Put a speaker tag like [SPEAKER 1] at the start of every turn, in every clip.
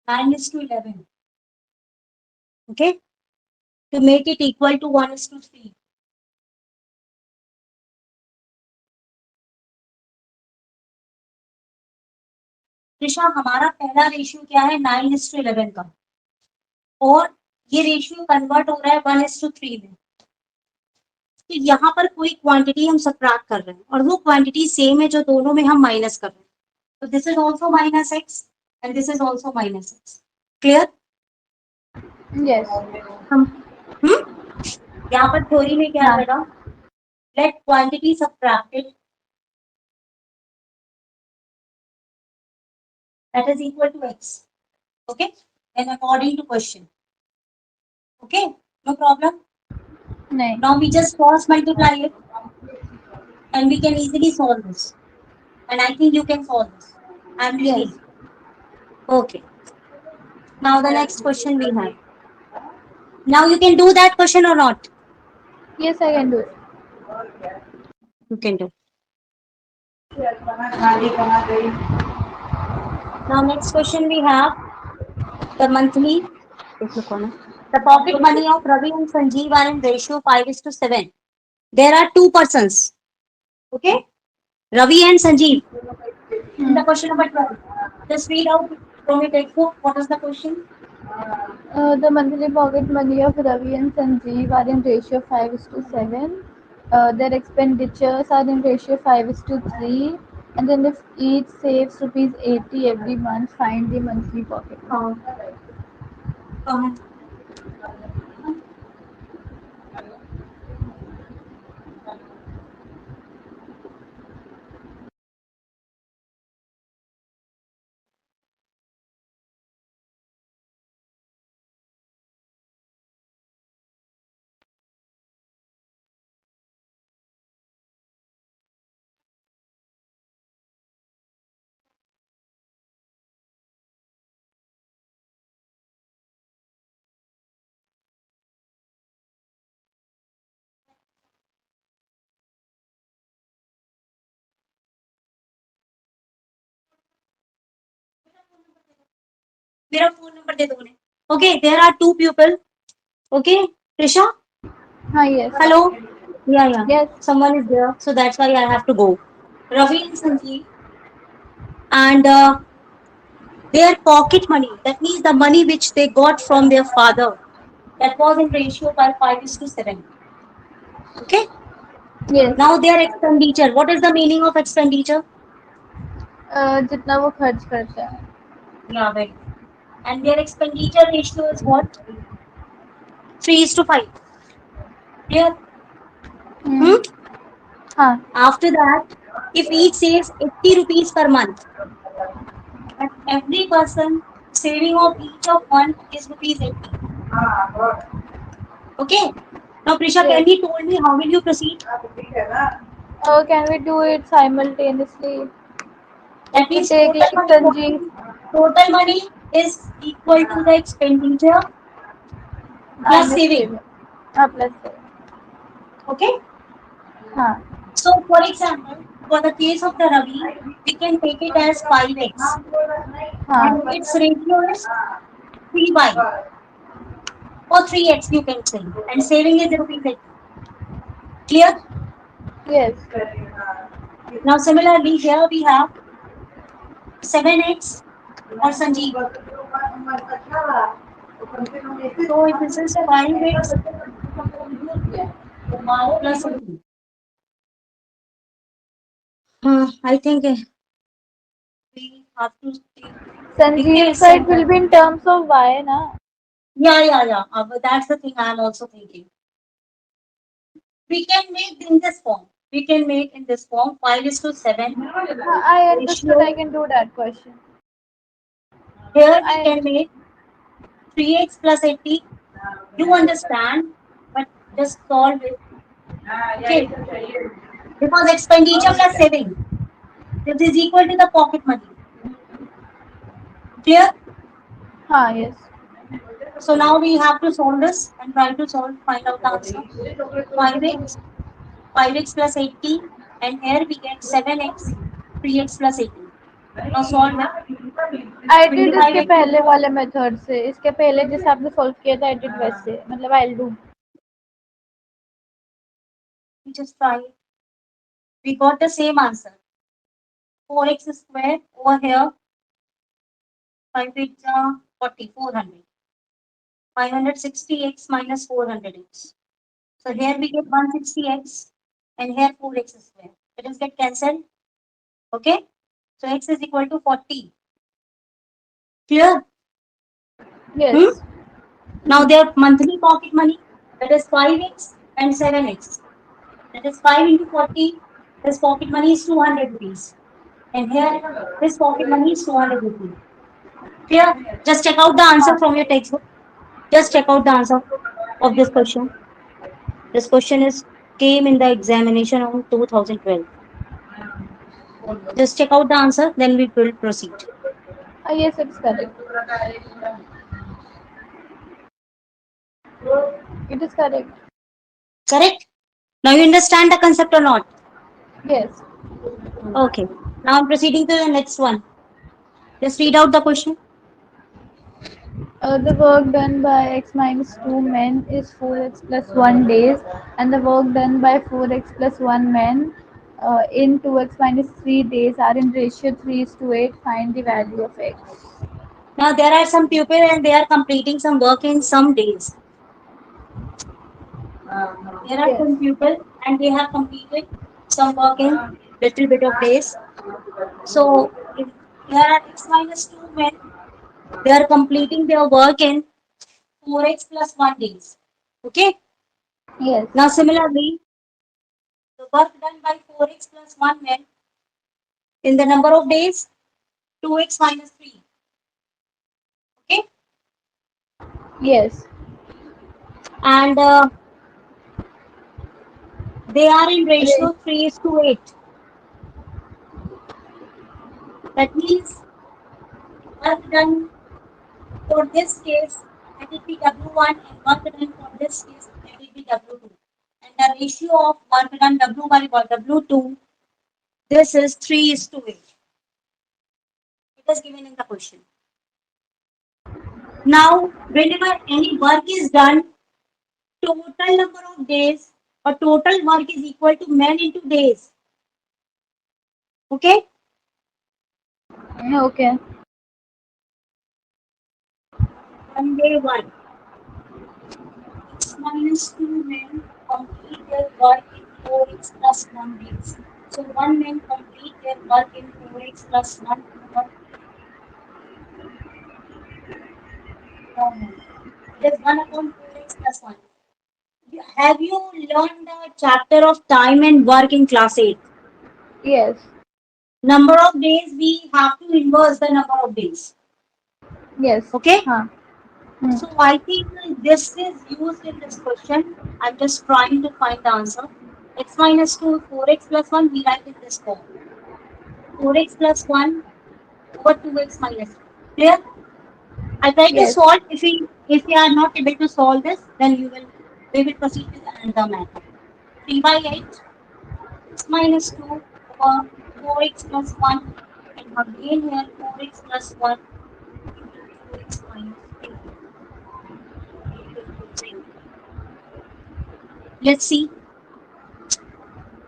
[SPEAKER 1] 9:11. Okay, to make it equal to 1:3. Trisha, हमारा पहला ratio क्या है? 9:11 का, और ये रेशियो कन्वर्ट हो रहा है 1:3 में। तो यहाँ पर कोई क्वांटिटी हम सबट्रैक्ट कर रहे हैं और वो क्वांटिटी सेम है जो दोनों में हम माइनस कर रहे हैं। तो this is also minus X and this is also minus X. Clear?
[SPEAKER 2] Yes.
[SPEAKER 1] यहाँ पर थ्योरी में क्या लगा? Let quantity subtracted that is equal to x. Okay, and according to question. Okay, no problem.
[SPEAKER 2] No.
[SPEAKER 1] Now we just cross multiply it and we can easily solve this, and I think you can solve this. I'm ready.
[SPEAKER 2] Yes.
[SPEAKER 1] Okay, now the next question we have. Now you can do that question or not?
[SPEAKER 2] Yes, I can do it.
[SPEAKER 1] You can do. Now next question we have the monthly. The pocket money of Ravi and Sanjeev are in ratio 5:7. There are two persons. Okay, Ravi and Sanjeev. In the question number 12. Just read out from your textbook. What is the question?
[SPEAKER 2] The monthly pocket money of Ravi and Sanjeev are in ratio 5:7. Their expenditures are in ratio 5:3. And then if each saves rupees 80 every month, find the monthly pocket money.
[SPEAKER 1] मेरा phone number दे दो उन्हें. Okay, there are two people. Okay, Trisha.
[SPEAKER 2] Yes.
[SPEAKER 1] Hello. Yeah.
[SPEAKER 2] Yes.
[SPEAKER 1] Someone is there, so that's why I have to go. Ravi and Sanjeev, and their pocket money. That means the money which they got from their father. That was in ratio by 5:7. Okay.
[SPEAKER 2] Yes.
[SPEAKER 1] Now their expenditure. What is the meaning of expenditure?
[SPEAKER 2] जितना वो खर्च करते हैं.
[SPEAKER 1] Yeah, very good. And their expenditure ratio is what? 3:5. Clear?
[SPEAKER 2] हाँ.
[SPEAKER 1] After that, if each saves 80 rupees per month, and every person saving of each of one is rupees 80. Okay. Now, Prisha,
[SPEAKER 2] Yes.
[SPEAKER 1] can you told me how will you proceed?
[SPEAKER 2] Can we do it simultaneously?
[SPEAKER 1] That
[SPEAKER 2] We
[SPEAKER 1] means
[SPEAKER 2] take like Sanjeev.
[SPEAKER 1] total money is equal to the expenditure plus saving.
[SPEAKER 2] Plus saving.
[SPEAKER 1] Okay.
[SPEAKER 2] हाँ.
[SPEAKER 1] So, for example, for the case of the Ravi, we can take it as 5x. And its ratio is 3 by or 3x you can say. And saving is rupees 80. Clear?
[SPEAKER 2] Yes.
[SPEAKER 1] Now, similarly, here we have 7x or Sanjeev. So, if this is 5x plus 80. I think we have to take.
[SPEAKER 2] Sanjeev's side will be in terms of y, na?
[SPEAKER 1] Yeah. But that's the thing I am also thinking. We can make in this form. 5:7.
[SPEAKER 2] I understood. I can do that question.
[SPEAKER 1] Here we can make 3x plus 80. You understand, but just solve it. Okay. Because expenditure plus saving. This is equal to the pocket money. Clear?
[SPEAKER 2] Yes.
[SPEAKER 1] So now we have to solve this and try to find out the answer. 5x plus 80, and here we get 7x, 3x plus 80. Now solve it.
[SPEAKER 2] I did
[SPEAKER 1] 25
[SPEAKER 2] इसके
[SPEAKER 1] into
[SPEAKER 2] पहले वाले method से, इसके पहले जैसे आपने solve किया था आई डिड वैसे, मतलब I do.
[SPEAKER 1] we just try it. We got the same answer. 4x square over here. 5 8 40, 400. 560x minus 400x. So here we get 160x and here 4x square. It is get cancelled. Okay. So x is equal to 40. Clear? Hmm?
[SPEAKER 2] Yes.
[SPEAKER 1] Now their monthly pocket money, that is 5x and 7x. That is 5 into 40. This pocket money is 200 rupees. And here this pocket money is 200 rupees. Clear? Just check out the answer from your textbook. Just check out the answer of this question. This question is came in the examination on 2012. Just check out the answer, then we will proceed.
[SPEAKER 2] Yes, it's correct. It is correct.
[SPEAKER 1] Correct? Now you understand the concept or not?
[SPEAKER 2] Yes.
[SPEAKER 1] Okay. Now I'm proceeding to the next one. Just read out the question.
[SPEAKER 2] The work done by x minus 2 men is 4x plus 1 days, and the work done by 4x plus 1 men in 2x minus 3 days are in ratio 3 is to 8. Find the value of x.
[SPEAKER 1] Now there are some people and they are completing some work in some days. There are
[SPEAKER 2] Yes.
[SPEAKER 1] some people and they have completed some work in little bit of days. So if there are x minus 2 men, they are completing their work in 4x plus 1 days. Okay.
[SPEAKER 2] Yes.
[SPEAKER 1] Now similarly, the work done by 4x plus 1 men in the number of days 2x minus 3. Okay.
[SPEAKER 2] Yes.
[SPEAKER 1] And they are in
[SPEAKER 2] Ra-
[SPEAKER 1] ratio 3 is to 8. That means work done for this case, let it be W1 and work done for this case, let it be W2. And the ratio of work done W1 by W2, this is 3 is to 8. It is given in the question. Now, whenever any work is done, total number of days or total work is equal to men into days. Okay?
[SPEAKER 2] Okay.
[SPEAKER 1] On day 1, x minus 2 men complete their work in 4x plus 1 days. So 1 man complete their work in 4x plus 1 over 1 man. It is 1 upon 4x plus 1. Have you learned the chapter of time and work in class 8?
[SPEAKER 2] Yes.
[SPEAKER 1] Number of days, we have to inverse the number of days.
[SPEAKER 2] Yes.
[SPEAKER 1] Okay?
[SPEAKER 2] Huh. Hmm.
[SPEAKER 1] So I think this is used in this question. I'm just trying to find the answer. X minus 2, 4x plus 1, we write in this form. 4x plus 1 over 2x minus 3. Clear? I try to
[SPEAKER 2] Yes.
[SPEAKER 1] solve. If we are not able to solve this, then we will proceed with another method. 3 by 8 x minus 2 over 4x plus 1 and again here 4x plus 1 into 2x minus 3 equal to 0. Let's see.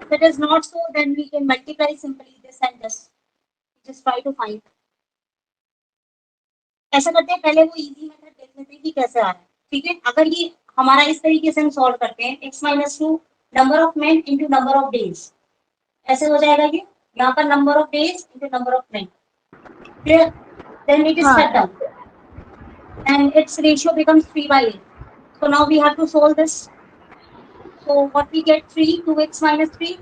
[SPEAKER 1] If it is not so, then we can multiply simply this and this. Just try to find. ऐसा करते हैं पहले वो easy method देख लेते हैं कि कैसे आ रहा है ठीक है अगर ये हमारा इस तरीके से हम सॉल्व करते हैं x minus 2 number of men into number of days ऐसे हो जाएगा ये यहाँ पर number of days into number of men clear then it is cut
[SPEAKER 2] Huh.
[SPEAKER 1] Down and its ratio becomes 3 by 8. So now we have to solve this. So what we get 3, 2x minus 3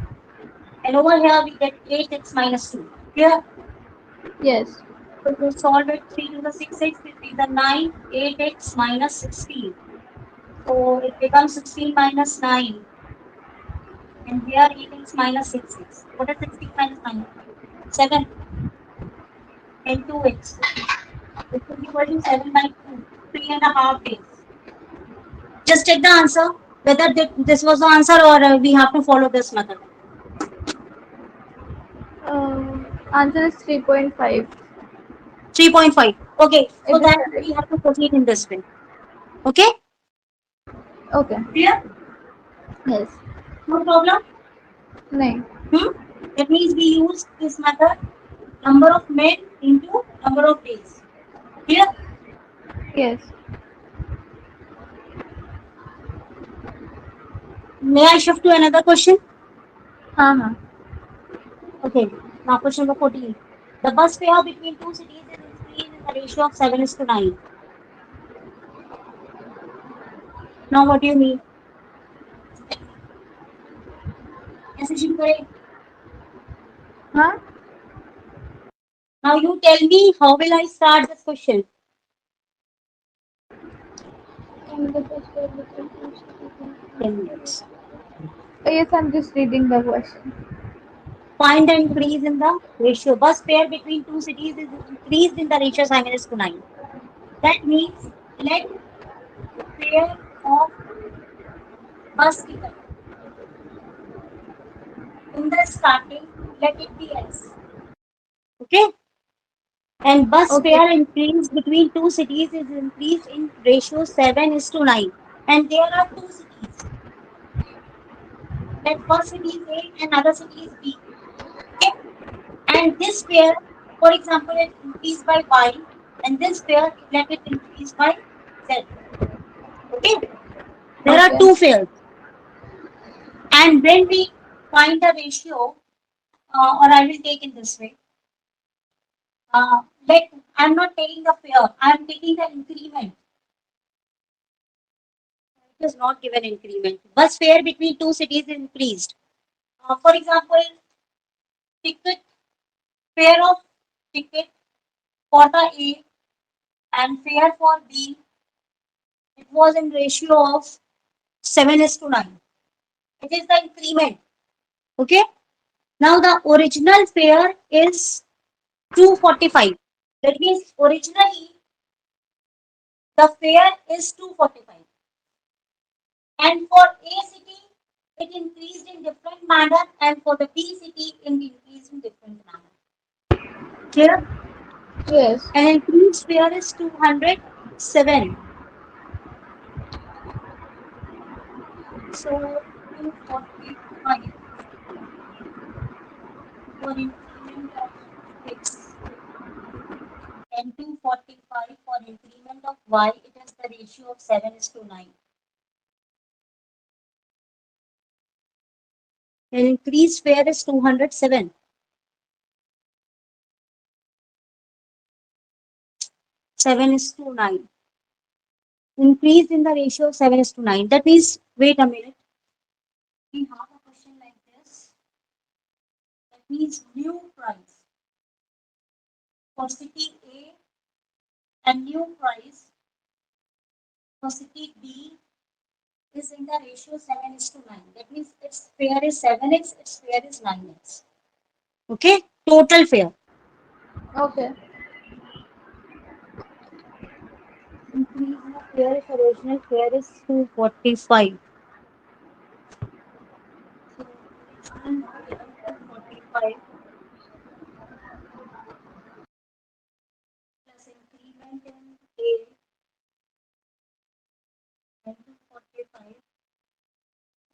[SPEAKER 1] and over here we get 8x minus 2. Clear?
[SPEAKER 2] Yes.
[SPEAKER 1] So to solve it 3 to the 6x, 3 to the 9, 8x minus 16. So it becomes 16 minus 9 and here 8x minus 6x. What is 16 minus 9? 7 and 2x. This is equal to 7 by 2, 3.5 days. Just check the answer whether this was the answer or we have to follow this method.
[SPEAKER 2] Answer is 3.5.
[SPEAKER 1] 3.5. Okay, so
[SPEAKER 2] It is
[SPEAKER 1] then
[SPEAKER 2] correct.
[SPEAKER 1] we have to proceed in this way. Okay,
[SPEAKER 2] Okay.
[SPEAKER 1] clear?
[SPEAKER 2] Yes.
[SPEAKER 1] No problem.
[SPEAKER 2] नहीं.
[SPEAKER 1] That means we use this method, number of men into number of days. Clear?
[SPEAKER 2] Yes.
[SPEAKER 1] May I shift to another question?
[SPEAKER 2] हाँ.
[SPEAKER 1] Okay, now question number 14. The bus fare between two cities is increased in the ratio of 7:9. Now what do you mean? कैसे shift करें?
[SPEAKER 2] हाँ.
[SPEAKER 1] Now you tell me how will I start this question? Ten minutes.
[SPEAKER 2] Yes, I'm just reading the question.
[SPEAKER 1] Find the increase in the ratio. Bus fare between two cities is increased in the ratio 7:9. That means let fare of bus ticket in the starting, let it be S. Okay? And bus
[SPEAKER 2] Okay.
[SPEAKER 1] fare increase between two cities is increased in ratio 7:9. And there are two cities. That first city is A and other city is B. Okay? And this fare, for example, it increased by Y, and this fare, let it increase by Z. Okay? There are
[SPEAKER 2] Okay.
[SPEAKER 1] two fares. And when we find the ratio, or I will take in this way, let I'm not taking the fare, I'm taking the increment. It is not given increment. Bus fare between two cities is increased. For example, ticket fare of ticket for the A and fare for B, it was in ratio of 7:9. It is the increment. Okay. Now the original fare is 245. That means originally the fare is 245. And for A city, it increased in different manner, and for the B city, it increased in different manner. Clear?
[SPEAKER 2] Yes.
[SPEAKER 1] And increased fare is 207. So 245 for increment of X and 245 for increment of Y. It is the ratio of 7:9. And increased fare is 207. 7:9. Increased in the ratio of 7:9. That means, wait a minute. We have a question like this. That means new price for city A and new price for city B is in the ratio 7:9. That means its fare is 7x, its fare is 9x. Okay? Total fare.
[SPEAKER 2] Okay.
[SPEAKER 1] Increase in the fare if original fare is 245. So original fare 245 plus increment in A and 245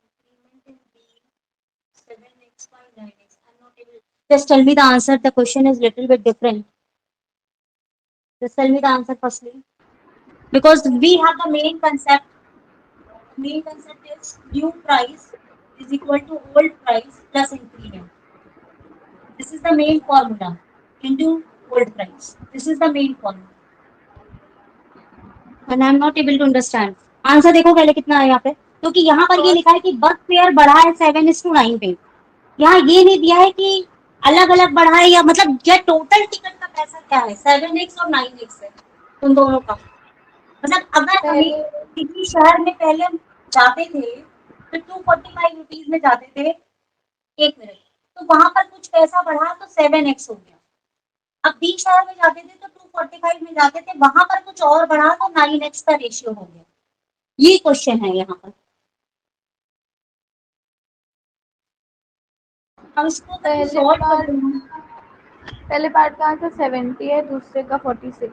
[SPEAKER 1] increment in B 7x by 9x. I'm not able. Just tell me the answer. The question is little bit different. Just tell me the answer firstly. Because we have the main concept. The main concept is new price is equal to old price plus increment. This is the main formula into old price. This is the main formula. And I'm not able to understand. Answer देखो पहले कितना है यहाँ पे, क्योंकि यहाँ पर ये
[SPEAKER 2] Cost.
[SPEAKER 1] लिखा है कि बस फेयर बढ़ा है 7:9 पे. यहाँ ये नहीं दिया है कि अलग अलग बढ़ा है, या मतलब ये टोटल टिकट का पैसा क्या है, 7x और 9x है उन दोनों का. मतलब अगर हमें
[SPEAKER 2] पहले.
[SPEAKER 1] किसी शहर में पहले हम जाते थे तो 245 रुपीज में जाते थे, एक मिनट, तो वहां पर कुछ पैसा बढ़ा तो 7x हो गया. अब बी शहर में जाते थे तो 245 में जाते थे, वहां पर कुछ और बढ़ा तो 9x का रेशियो हो गया. ये क्वेश्चन है यहाँ पर. हम इसको अगर
[SPEAKER 2] पहले
[SPEAKER 1] सॉल्व कर
[SPEAKER 2] बार
[SPEAKER 1] देंगे
[SPEAKER 2] पहले पार्ट का आंसर 70 है, दूसरे का 46।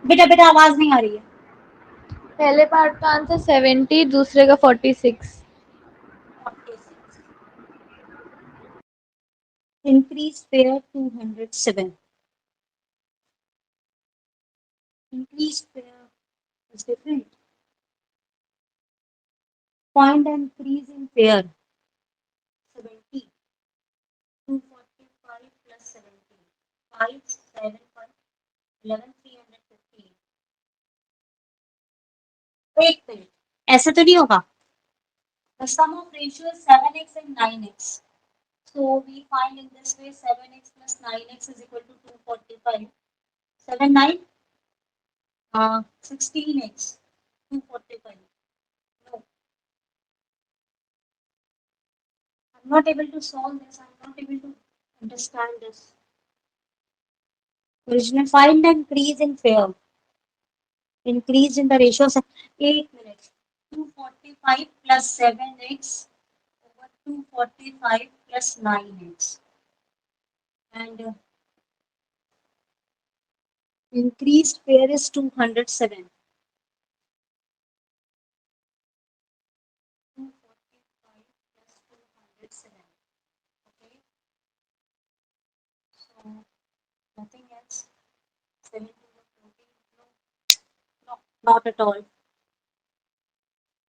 [SPEAKER 1] बेटा बेटा आवाज नहीं आ रही है।
[SPEAKER 2] पहले पार्ट का आंसर 70, दूसरे का 46।
[SPEAKER 1] 46 increase pair 207 increase pair is different. Find and increase in pair 70 245 plus 70 5 7 1 11 315 एक मिनट ऐसे तो नहीं होगा. The sum of ratio is 7x and 9x. So we find in this way 7x plus 9x is equal to 245. 7 9 16x 245. No, I'm not able to solve this. I'm not able to understand this. Original find and increase in pair. Increase in the ratio of 8 minutes. 245 plus 7x over 245 plus 9x. And increased pair is 207. 245 plus 207. Okay. So nothing else. 17 or 14. No, not at all.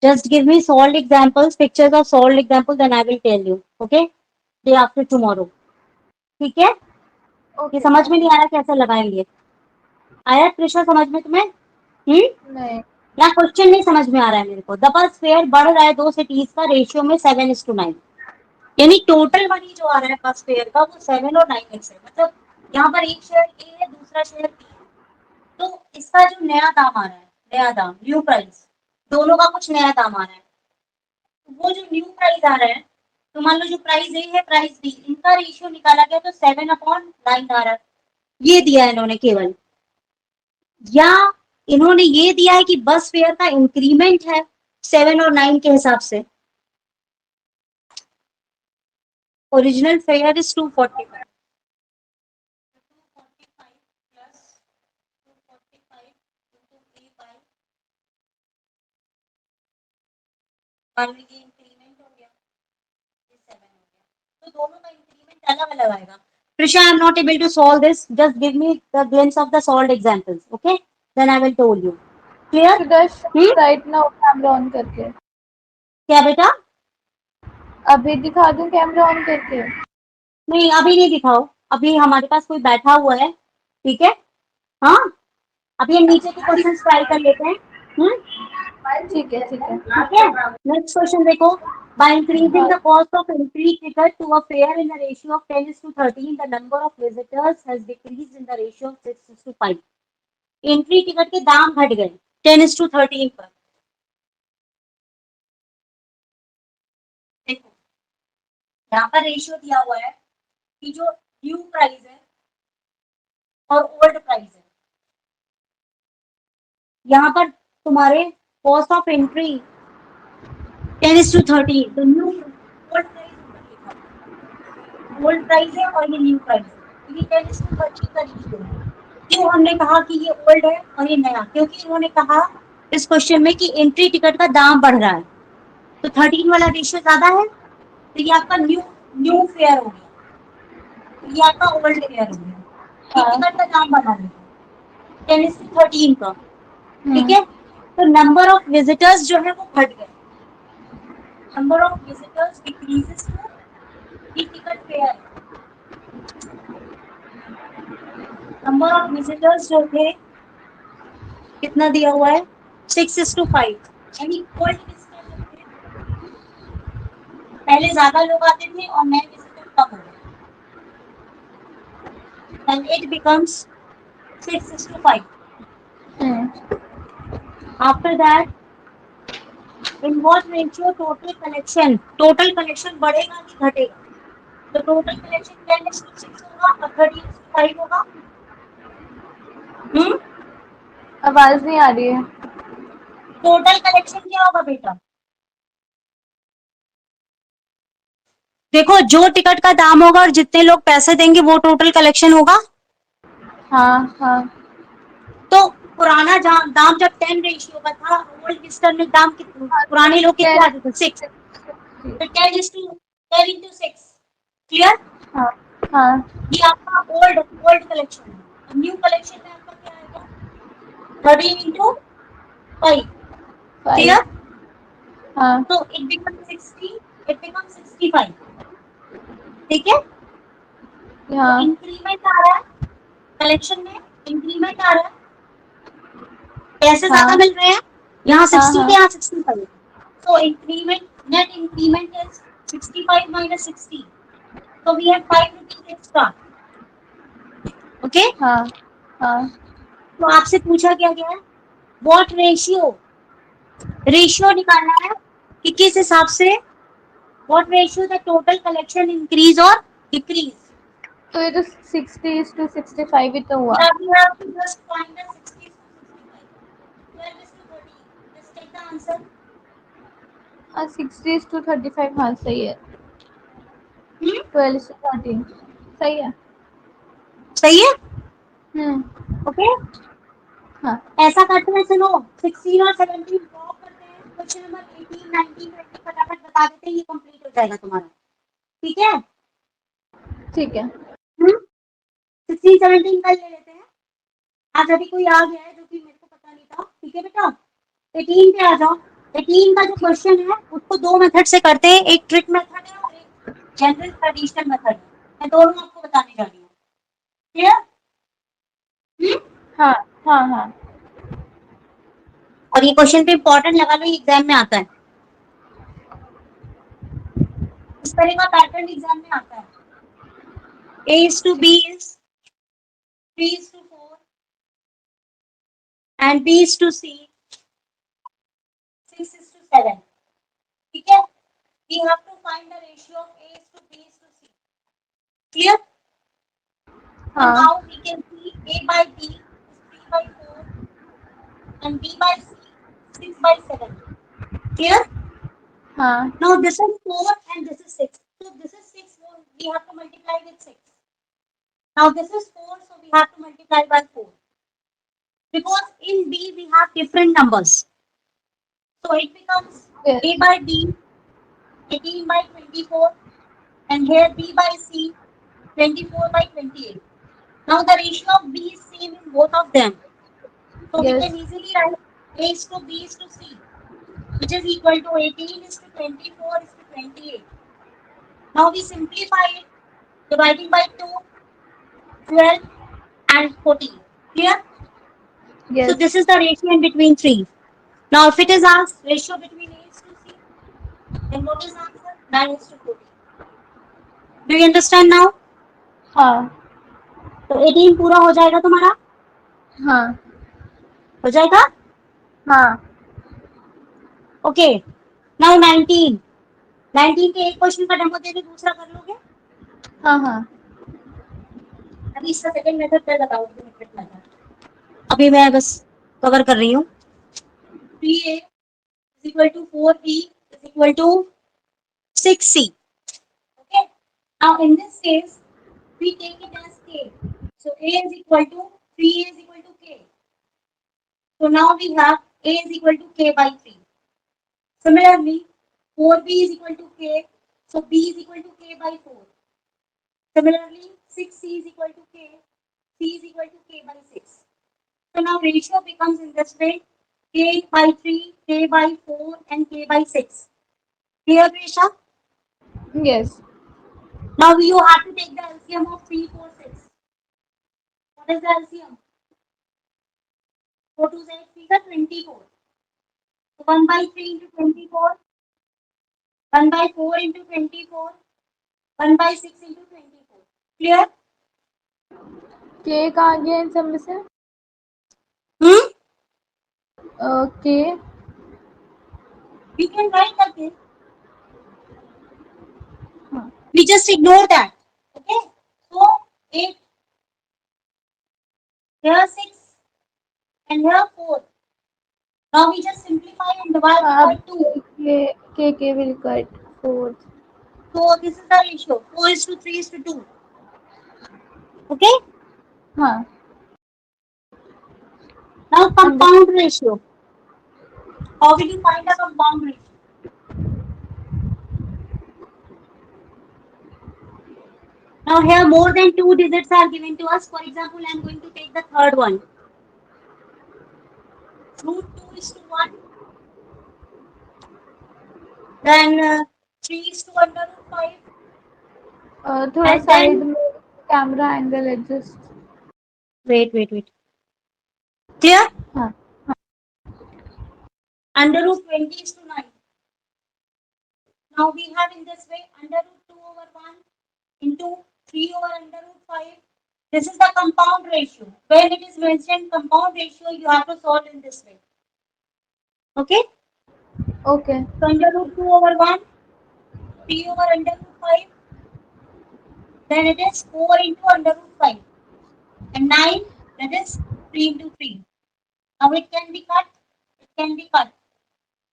[SPEAKER 1] Just give me solved examples, pictures of solved examples, then I will tell you. Okay. Day after tomorrow. ठीक है. ये
[SPEAKER 2] okay
[SPEAKER 1] समझ में नहीं
[SPEAKER 2] ma'am.
[SPEAKER 1] आ रहा कैसे लगाएंगे. आया प्रेशर समझ में तुम्हें?
[SPEAKER 2] नहीं।
[SPEAKER 1] या क्वेश्चन नहीं समझ में आ रहा है मेरे को. डबल स्क्वायर बढ़ रहा है दो सिटीज का रेशियो में 7:9. यानी टोटल मनी जो आ रहा है बस फेयर का वो 7 और 9x है. मतलब यहाँ पर एक शेयर ए है दूसरा शेयर बी है. तो इसका जो नया दाम आ रहा है, नया दाम न्यू प्राइस, दोनों का कुछ नया दाम आ रहा है. तो वो जो न्यू प्राइस आ रहा है, तो मान लो जो प्राइस ए है प्राइस बी, इनका रेशियो निकाला गया तो 7/9 आ रहा है. ये दिया है इन्होंने केवल. या इन्होंने ये दिया है कि बस फेयर का इंक्रीमेंट है 7 और 9 के हिसाब से. Original fair is 245. 245 plus 245 into a by मान लीजिए इंक्रीमेंट हो गया, ये 7 हो गया. तो दोनों का इंक्रीमेंट अलग अलग आएगा. Prisha, I am not able to solve this. Just give me the glimpse of the solved examples. Okay? Then I will tell you. Clear?
[SPEAKER 2] Should I right now camera on करके?
[SPEAKER 1] क्या बेटा?
[SPEAKER 2] अभी दिखा दूं camera on करके?
[SPEAKER 1] नहीं अभी नहीं दिखाओ. अभी हमारे पास कोई बैठा हुआ है. ठीक है. हाँ. अभी हम नीचे के क्वेश्चन ट्राई कर लेते हैं.
[SPEAKER 2] ठीक है ठीक है।
[SPEAKER 1] ठीक है. नेक्स्ट क्वेश्चन देखो. By increasing the cost of entry ticket to a fare in the ratio of 10:13, the number of visitors has decreased in the ratio of 6:5. Entry ticket के दाम घट गए 10:13 पर. देखो यहाँ पर रेशियो दिया हुआ है कि जो न्यू प्राइस है और ओल्ड प्राइस है. यहाँ पर तुम्हारे कॉस्ट ऑफ एंट्री 10:13, तो न्यू ओल्ड प्राइस ऊपर लिखा हुआ. ओल्ड प्राइस है और ये न्यू प्राइस है. तो ये 10:13 का रेशियो है. क्यों हमने कहा कि ये ओल्ड है और ये नया? क्योंकि इन्होंने कहा इस क्वेश्चन में कि एंट्री टिकट का दाम बढ़ रहा है, तो 13 वाला रेशियो ज्यादा है. तो ये आपका न्यू न्यू फेयर हो गया. तो ये आपका ओल्ड फेयर हो गया. टिकट का दाम बढ़ा है 10:13 का. ठीक है. तो नंबर ऑफ विजिटर्स जो है वो घट गए. Number of visitors decreases to ये टिकट फेयर है. नंबर ऑफ विजिटर्स जो थे कितना दिया हुआ है 6:5. यानी ओल्ड विजिटर जो थे पहले ज्यादा लोग आते थे और नए विजिटर कम हो गए. And it becomes 6:5. After that, in what ratio total collection बढ़ेगा कि घटेगा? तो टोटल कलेक्शन 10:6 होगा और 13:5 होगा.
[SPEAKER 2] आवाज नहीं आ रही है।
[SPEAKER 1] टोटल कलेक्शन क्या होगा बेटा? देखो जो टिकट का दाम होगा और जितने लोग पैसे देंगे वो टोटल कलेक्शन होगा।
[SPEAKER 2] हाँ हाँ
[SPEAKER 1] तो पुराना दाम जब 10 रेशियो का था, ओल्ड विस्टर्न में दाम कितने,
[SPEAKER 2] हाँ,
[SPEAKER 1] पुराने लोग कितने
[SPEAKER 2] 10
[SPEAKER 1] आते थे? 6। तो 10 into 6। क्लियर?
[SPEAKER 2] हाँ हाँ
[SPEAKER 1] ये आपका ओल्ड ओल्ड कलेक्शन है। और न्यू कलेक्शन में आपका क्या आएगा? 13 into 5।
[SPEAKER 2] 5
[SPEAKER 1] क्लियर?
[SPEAKER 2] हाँ
[SPEAKER 1] तो इट बिकम 60, इट बिकम 65। ठीक है? तो
[SPEAKER 2] हाँ
[SPEAKER 1] इंक्रीमेंट आ रहा है कलेक्शन में, इंक्रीमेंट आ रहा है, पैसे ज्यादा
[SPEAKER 2] हाँ
[SPEAKER 1] मिल रहे हैं, यहाँ
[SPEAKER 2] हाँ
[SPEAKER 1] 60 थे,
[SPEAKER 2] हाँ
[SPEAKER 1] यहाँ 65। So increment, net increment is 65 minus 60. So we have 5 rupees extra. Okay?
[SPEAKER 2] हाँ हाँ
[SPEAKER 1] तो आपसे पूछा क्या गया है? What ratio? रेशियो निकालना है कि किस हिसाब से, what ratio the total collection increase or decrease.
[SPEAKER 2] तो ये तो 60:65 ही तो हुआ।
[SPEAKER 1] Yeah, we have to just find the 60 to 65. 12 is to 13. Just take the answer.
[SPEAKER 2] हाँ 60:35 हाँ सही है।
[SPEAKER 1] Hmm?
[SPEAKER 2] 12:13 सही है।
[SPEAKER 1] सही है?
[SPEAKER 2] हम्म
[SPEAKER 1] Okay?
[SPEAKER 2] हाँ
[SPEAKER 1] ऐसा करते हैं, चलो 16 और 17 ड्रॉप करते हैं, क्वेश्चन नंबर 18, 19, 20 फटाफट बता देते हैं, ये कंप्लीट हो जाएगा तुम्हारा। ठीक है?
[SPEAKER 2] ठीक है।
[SPEAKER 1] 16, 17 कल ले लेते हैं। आज अभी कोई आ गया है जो कि मेरे को पता नहीं था। ठीक है बेटा? 18 पे आ जाओ। 18 का जो क्वेश्चन है उसको दो मेथड से करते हैं, एक ट्रिक मेथड है और एक जनरल ट्रेडिशनल मेथड है। मैं दोनों आपको बताने जा रही हूँ। क्लियर?
[SPEAKER 2] हाँ हाँ हाँ
[SPEAKER 1] और ये क्वेश्चन पे इंपॉर्टेंट लगा लो, ये एग्जाम में आता है, इस तरह का पैटर्न एग्जाम में आता है। A is to B is 3 is to 4 and B is to C 6 is to 7. ठीक है? We have to find the ratio of A is to B is to C. Clear? So
[SPEAKER 2] हाँ
[SPEAKER 1] now we can see A by B is 3 by 4 and B by C 6 by 7. Clear?
[SPEAKER 2] हाँ
[SPEAKER 1] Now this is 4 and this is 6. So this is 6, so we have to multiply with 6. Now this is 4, so we have to multiply by 4. Because in B we have different numbers. So it becomes
[SPEAKER 2] yes
[SPEAKER 1] A by B 18 by 24 and here B by C 24 by 28. Now the ratio of B is same in both of them. So we
[SPEAKER 2] yes
[SPEAKER 1] can easily write A is to B is to C, which is equal to 18 is to 24 is to 28. Now we simplify it, dividing by 2, 12 and 14. Clear? So
[SPEAKER 2] yes
[SPEAKER 1] this is the ratio in between 3. Now if it is asked ratio between A is to C, then what is answer? 9 is to 14. Do you understand now?
[SPEAKER 2] हाँ
[SPEAKER 1] तो 18 पूरा हो जाएगा तुम्हारा,
[SPEAKER 2] हाँ
[SPEAKER 1] हो जाएगा।
[SPEAKER 2] हाँ
[SPEAKER 1] ओके, नाउ 19। 19 के एक क्वेश्चन का डेमो दे दो, दूसरा कर लोगे?
[SPEAKER 2] हाँ हाँ
[SPEAKER 1] अभी इसका सेकंड मेथड कर बताऊंगी, मेथड अभी मैं बस कवर कर रही हूँ। 3A is equal to 4B is equal to 6C. Okay. Now in this case, we take it as K. So A is equal to 3A is equal to K. So now we have A is equal to K by 3. Similarly, 4B is equal to K. So B is equal to K by 4. Similarly, 6C is equal to K. C is equal to K by 6. So now ratio becomes in this way, K by 3, K by 4 and K by 6. Clear, Resha?
[SPEAKER 2] yes
[SPEAKER 1] Now you have to take the LCM of 3, 4, 6. What is the LCM? 4 to 8 figure 24. So 1 by 3 into 24, 1 by 4 into 24, 1 by 6 into 24. Clear?
[SPEAKER 2] के कहाँ गया इन सब में से
[SPEAKER 1] Hmm?
[SPEAKER 2] के
[SPEAKER 1] You can write again.
[SPEAKER 2] हाँ
[SPEAKER 1] We just ignore that. Okay? So 8, here 6 and here 4. Now we just simplify and divide it by
[SPEAKER 2] अब
[SPEAKER 1] 2.
[SPEAKER 2] के will cut 4
[SPEAKER 1] So this is the ratio 4:3:2. Okay.
[SPEAKER 2] हाँ.
[SPEAKER 1] Now compound ratio. How will you find a compound ratio? Now here more than 2 digits are given to us. For example, I am going to take the third one. √2:1. Then 3:5.
[SPEAKER 2] थोड़ा
[SPEAKER 1] And
[SPEAKER 2] side
[SPEAKER 1] then
[SPEAKER 2] में camera angle adjust.
[SPEAKER 1] wait. Clear?
[SPEAKER 2] हाँ.
[SPEAKER 1] √20:9. Now we have in this way √2/1 into 3/5. This is the compound ratio. When it is mentioned compound ratio, you have to solve in this way. Okay?
[SPEAKER 2] Okay.
[SPEAKER 1] So √2/1, 3/5. Then it is 4 into √5. And 9, that is 3 into 3. Now it can be cut. It can be cut.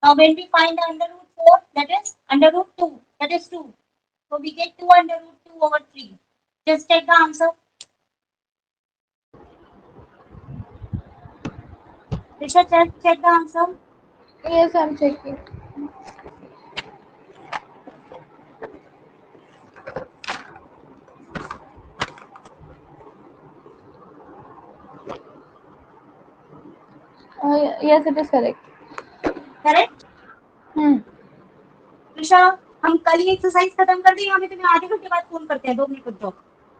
[SPEAKER 1] Now when we find the √4, that is √2, that is 2. So we get 2 √2/3. Just check the answer. Risha, check the answer.
[SPEAKER 2] Yes, I'm checking. Yes, it is correct.
[SPEAKER 1] Correct? ऋषा, हम कल ही exercise खत्म कर दें, हमें तुम्हें आधे घंटे बाद फोन करते हैं, 2 मिनट रुक जाओ,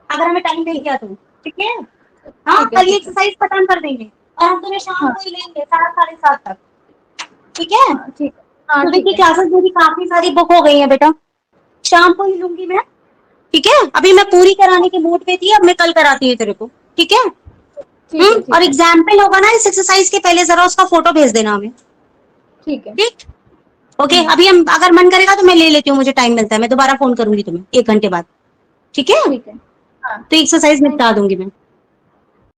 [SPEAKER 1] अगर हमें टाइम मिल गया तो। ठीक है? हाँ, कल ही एक्सरसाइज खत्म कर देंगे और हम तुम्हें शाम को ही लेंगे 7:30 तक। ठीक है?
[SPEAKER 2] ठीक. हाँ,
[SPEAKER 1] सुबह
[SPEAKER 2] ठीक
[SPEAKER 1] की
[SPEAKER 2] है.
[SPEAKER 1] क्लासेस मेरी काफी सारी बुक हो गई है बेटा, शाम को ही लूंगी मैं। ठीक है? अभी मैं पूरी कराने के मूड पे थी, अब मैं कल कराती हूँ तेरे को। ठीक है?
[SPEAKER 2] ठीक है.
[SPEAKER 1] और एग्जाम्पल होगा ना इस एक्सरसाइज के पहले, जरा उसका फोटो भेज देना हमें।
[SPEAKER 2] ठीक है.
[SPEAKER 1] ठीक? ओके, अभी हम अगर मन करेगा तो मैं ले लेती हूँ, मुझे टाइम मिलता है, मैं दोबारा फोन करूंगी तुम्हें 1 घंटे बाद। ठीक है?
[SPEAKER 2] ठीक है. हाँ.
[SPEAKER 1] तो एक्सरसाइज निपटा दूंगी मैं।